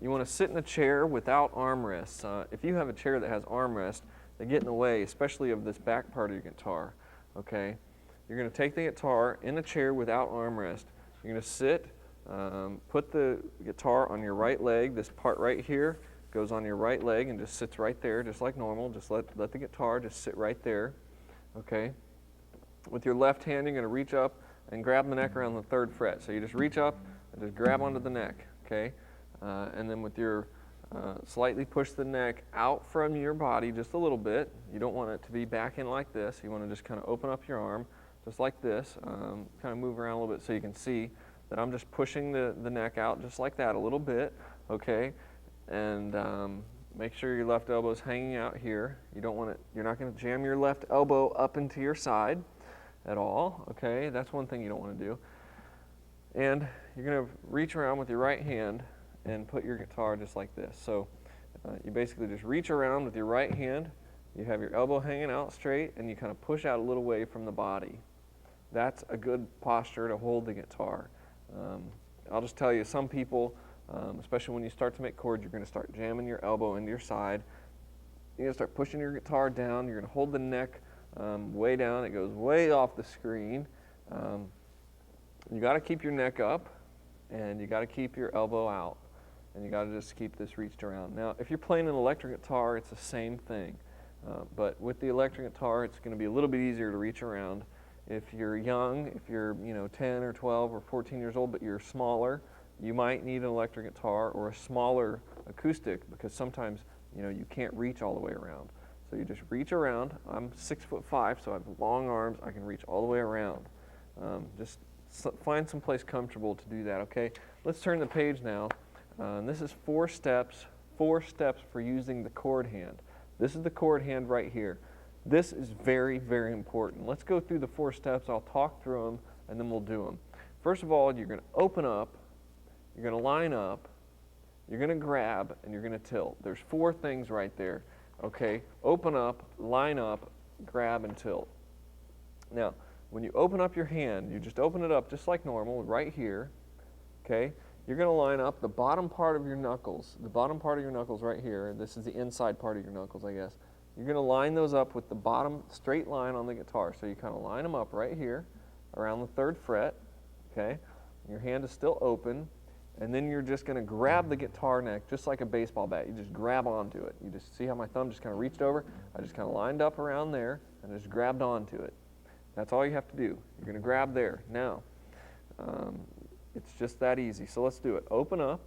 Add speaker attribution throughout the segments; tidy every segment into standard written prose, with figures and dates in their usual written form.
Speaker 1: You want to sit in a chair without armrests. If you have a chair that has armrests, they get in the way, especially of this back part of your guitar. Okay, you're going to take the guitar in a chair without armrest. You're going to sit, put the guitar on your right leg. This part right here goes on your right leg and just sits right there, just like normal. Just let the guitar just sit right there. Okay. With your left hand, you're going to reach up and grab the neck around the 3rd fret. So you just reach up and just grab onto the neck. Okay. And then with your slightly push the neck out from your body just a little bit. You don't want it to be back in like this. You want to just kind of open up your arm just like this. Kind of move around a little bit so you can see that I'm just pushing the neck out just like that a little bit. Okay. And make sure your left elbow is hanging out here. You don't want it. You're not going to jam your left elbow up into your side at all. Okay. That's one thing you don't want to do. And you're going to reach around with your right hand and put your guitar just like this. So you basically just reach around with your right hand, you have your elbow hanging out straight, and you kind of push out a little way from the body. That's a good posture to hold the guitar. I'll just tell you, some people, especially when you start to make chords, you're going to start jamming your elbow into your side. You're going to start pushing your guitar down. You're going to hold the neck way down. It goes way off the screen. You got to keep your neck up, and you got to keep your elbow out. And you got to just keep this reached around. Now, if you're playing an electric guitar, it's the same thing. But with the electric guitar, it's going to be a little bit easier to reach around. If you're young, if you're 10 or 12 or 14 years old, but you're smaller, you might need an electric guitar or a smaller acoustic, because sometimes you can't reach all the way around. So you just reach around. I'm 6'5", so I have long arms. I can reach all the way around. Just find some place comfortable to do that. Okay. Let's turn the page now. And this is 4 steps for using the chord hand. This is the chord hand right here. This is very, very important. Let's go through the 4 steps. I'll talk through them, and then we'll do them. First of all, you're going to open up, you're going to line up, you're going to grab, and you're going to tilt. There's 4 things right there. Okay? Open up, line up, grab, and tilt. Now, when you open up your hand, you just open it up just like normal, right here. Okay? You're going to line up the bottom part of your knuckles, right here. This is the inside part of your knuckles, I guess. You're going to line those up with the bottom straight line on the guitar. So you kind of line them up right here around the 3rd fret, okay? Your hand is still open, and then you're just going to grab the guitar neck just like a baseball bat. You just grab onto it. You just see how my thumb just kind of reached over? I just kind of lined up around there and just grabbed onto it. That's all you have to do. You're going to grab there. Now, it's just that easy. So let's do it. Open up,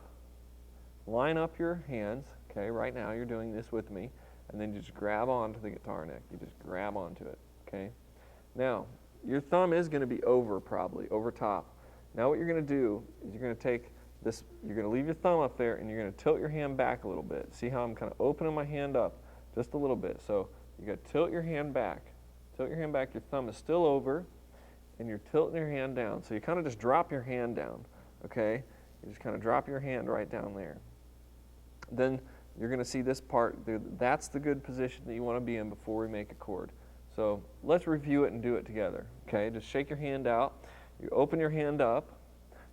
Speaker 1: line up your hands. Okay, right now you're doing this with me. And then you just grab onto the guitar neck. You just grab onto it. Okay. Now, your thumb is going to be over top. Now what you're going to do is you're going to take this, you're going to leave your thumb up there, and you're going to tilt your hand back a little bit. See how I'm kind of opening my hand up just a little bit. So you got to tilt your hand back. Tilt your hand back. Your thumb is still over, and you're tilting your hand down. So you kind of just drop your hand down, okay? You just kind of drop your hand right down there. Then you're going to see this part. That's the good position that you want to be in before we make a chord. So let's review it and do it together, okay? Just shake your hand out. You open your hand up.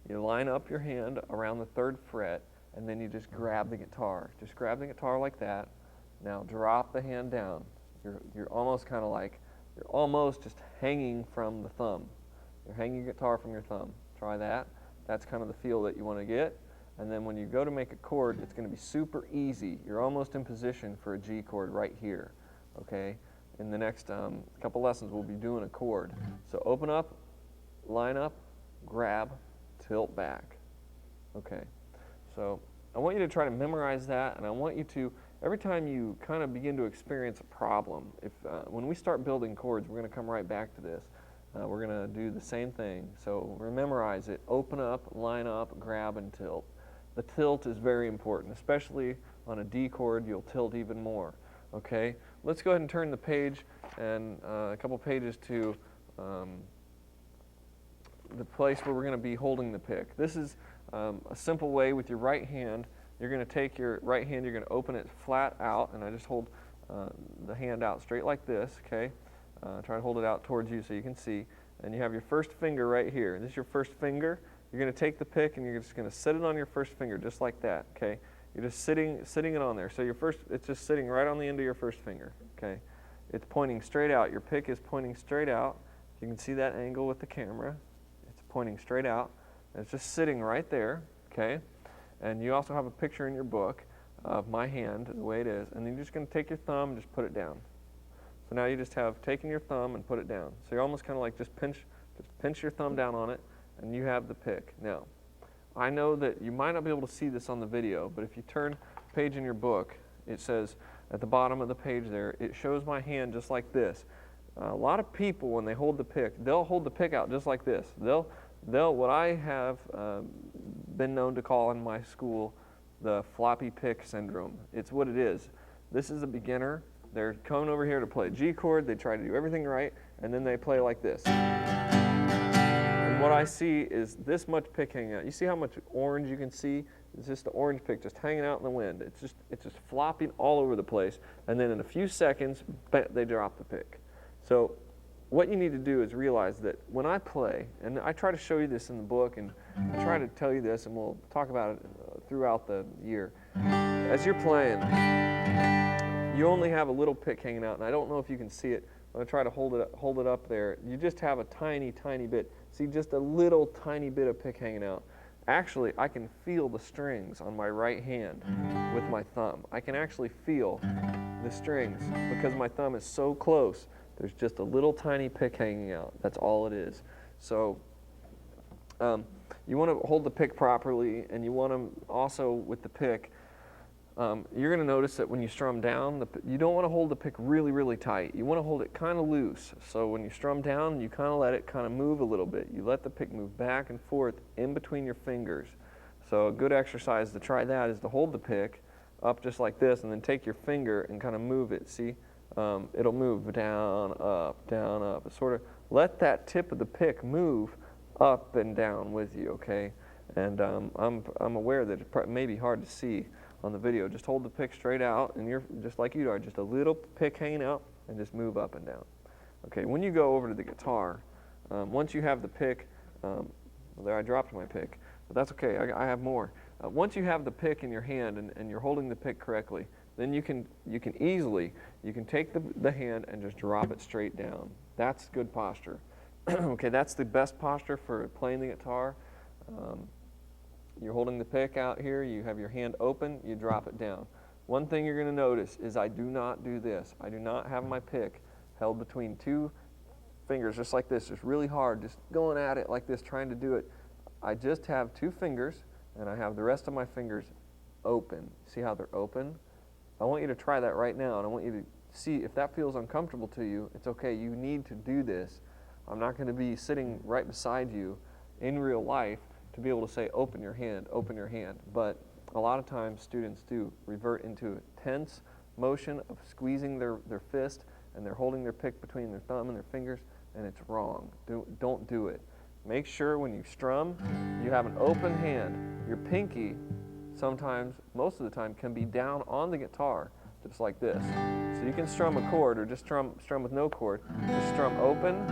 Speaker 1: You line up your hand around the 3rd fret, and then you just grab the guitar. Just grab the guitar like that. Now drop the hand down. You're almost kind of like, you're almost just hanging from the thumb. You're hanging your guitar from your thumb. Try that. That's kind of the feel that you want to get. And then when you go to make a chord, it's going to be super easy. You're almost in position for a G chord right here. Okay? In the next couple lessons, we'll be doing a chord. So open up, line up, grab, tilt back. Okay. So I want you to try to memorize that, and I want you to, every time you kind of begin to experience a problem, when we start building chords, we're going to come right back to this. We're going to do the same thing. So memorize it. Open up, line up, grab, and tilt. The tilt is very important, especially on a D chord. You'll tilt even more. Okay? Let's go ahead and turn the page and a couple pages to the place where we're going to be holding the pick. This is a simple way with your right hand. You're going to take your right hand, you're going to open it flat out, and I just hold the hand out straight like this, okay? Try to hold it out towards you so you can see. And you have your first finger right here. This is your first finger. You're going to take the pick and you're just going to set it on your first finger just like that, okay? You're just sitting it on there. So it's just sitting right on the end of your first finger, okay? It's pointing straight out. Your pick is pointing straight out. You can see that angle with the camera. It's pointing straight out. And it's just sitting right there, okay? And you also have a picture in your book of my hand, the way it is. And then you're just going to take your thumb and just put it down. So now you just have taken your thumb and put it down. So you're almost kind of like just pinch your thumb down on it, and you have the pick. Now, I know that you might not be able to see this on the video, but if you turn a page in your book, it says at the bottom of the page there, it shows my hand just like this. A lot of people, when they hold the pick, they'll hold the pick out just like this. They'll what I have been known to call in my school the floppy pick syndrome. It's what it is. This is a beginner. They're coming over here to play a G chord. They try to do everything right, and then they play like this. And what I see is this much pick hanging out. You see how much orange you can see? It's just the orange pick just hanging out in the wind. It's just flopping all over the place. And then in a few seconds, they drop the pick. So what you need to do is realize that when I play, and I try to show you this in the book, and I try to tell you this, and we'll talk about it throughout the year. As you're playing, you only have a little pick hanging out, and I don't know if you can see it. I'm going to try to hold it up there. You just have a tiny, tiny bit. See, just a little tiny bit of pick hanging out. Actually, I can feel the strings on my right hand with my thumb. I can actually feel the strings because my thumb is so close. There's just a little tiny pick hanging out. That's all it is. So you want to hold the pick properly, and you want to also, with the pick, you're going to notice that when you strum down, you don't want to hold the pick really, really tight. You want to hold it kind of loose. So when you strum down, you kind of let it kind of move a little bit. You let the pick move back and forth in between your fingers. So a good exercise to try that is to hold the pick up just like this, and then take your finger and kind of move it. See? It'll move down, up. Sort of let that tip of the pick move up and down with you, okay? And I'm aware that it may be hard to see on the video. Just hold the pick straight out, and you're just like you are, just a little pick hanging out, and just move up and down. Okay, when you go over to the guitar, once you have the pick, well, there I dropped my pick, but that's okay, I have more. Once you have the pick in your hand and you're holding the pick correctly, then you can easily take the hand and just drop it straight down. That's good posture. Okay, that's the best posture for playing the guitar. You're holding the pick out here, you have your hand open, you drop it down. One thing you're going to notice is I do not do this. I do not have my pick held between two fingers just like this, just really hard, just going at it like this, trying to do it. I just have two fingers, and I have the rest of my fingers open. See how they're open? I want you to try that right now, and I want you to see if that feels uncomfortable to you. It's okay. You need to do this. I'm not going to be sitting right beside you in real life to be able to say, open your hand, open your hand. But a lot of times students do revert into a tense motion of squeezing their fist, and they're holding their pick between their thumb and their fingers, and it's wrong. Don't do it. Make sure when you strum, you have an open hand. Your pinky sometimes, most of the time, can be down on the guitar, just like this. So you can strum a chord or just strum with no chord. Just strum open,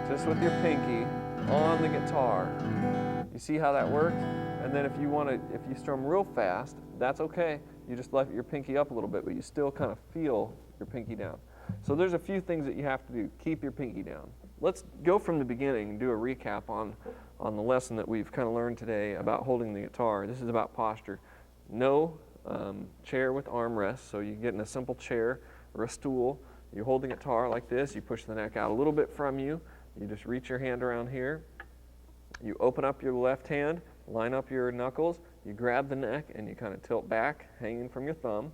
Speaker 1: just with your pinky on the guitar. You see how that works? And then if you strum real fast, that's okay. You just let your pinky up a little bit, but you still kind of feel your pinky down. So there's a few things that you have to do. Keep your pinky down. Let's go from the beginning and do a recap on the lesson that we've kind of learned today about holding the guitar. This is about posture. No chair with armrests, so you get in a simple chair or a stool. You hold the guitar like this. You push the neck out a little bit from you. You just reach your hand around here. You open up your left hand, line up your knuckles. You grab the neck, and you kind of tilt back, hanging from your thumb.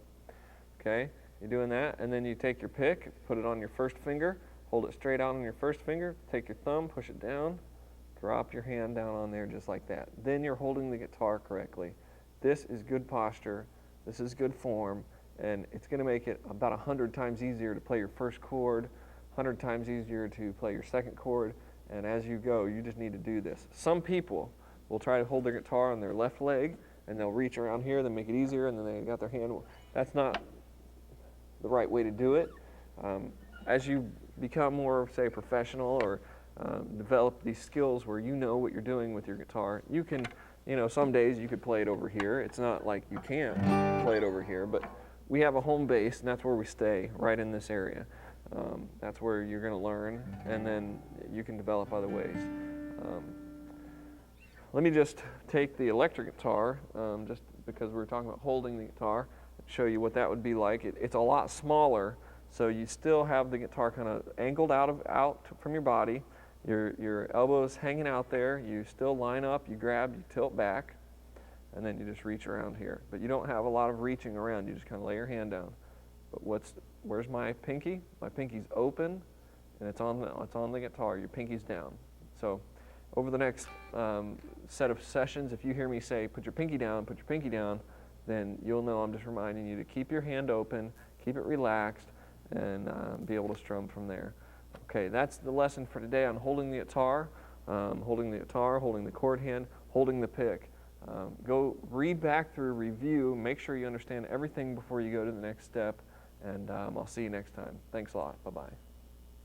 Speaker 1: Okay, you're doing that, and then you take your pick, put it on your first finger, hold it straight out on your first finger, take your thumb, push it down, drop your hand down on there just like that. Then you're holding the guitar correctly. This is good posture, this is good form, and it's going to make it about 100 times easier to play your first chord, 100 times easier to play your second chord, and as you go, you just need to do this. Some people will try to hold their guitar on their left leg, and they'll reach around here, then make it easier, and then they got their hand. That's not the right way to do it. As you become more, say, professional, or develop these skills where you know what you're doing with your guitar. You can, some days you could play it over here. It's not like you can't play it over here, but we have a home base, and that's where we stay, right in this area. That's where you're going to learn, and then you can develop other ways. Let me just take the electric guitar, just because we were talking about holding the guitar, and show you what that would be like. It's a lot smaller, so you still have the guitar kind of angled out from your body. Your elbows hanging out there. You still line up, you grab, you tilt back, and then you just reach around here. But you don't have a lot of reaching around. You just kind of lay your hand down. But where's my pinky? My pinky's open, and it's on the guitar. Your pinky's down. So over the next set of sessions, if you hear me say, put your pinky down, then you'll know I'm just reminding you to keep your hand open, keep it relaxed, and be able to strum from there. Okay, that's the lesson for today on holding the guitar, holding the chord hand, holding the pick. Go read back through, review, make sure you understand everything before you go to the next step, and I'll see you next time. Thanks a lot. Bye-bye.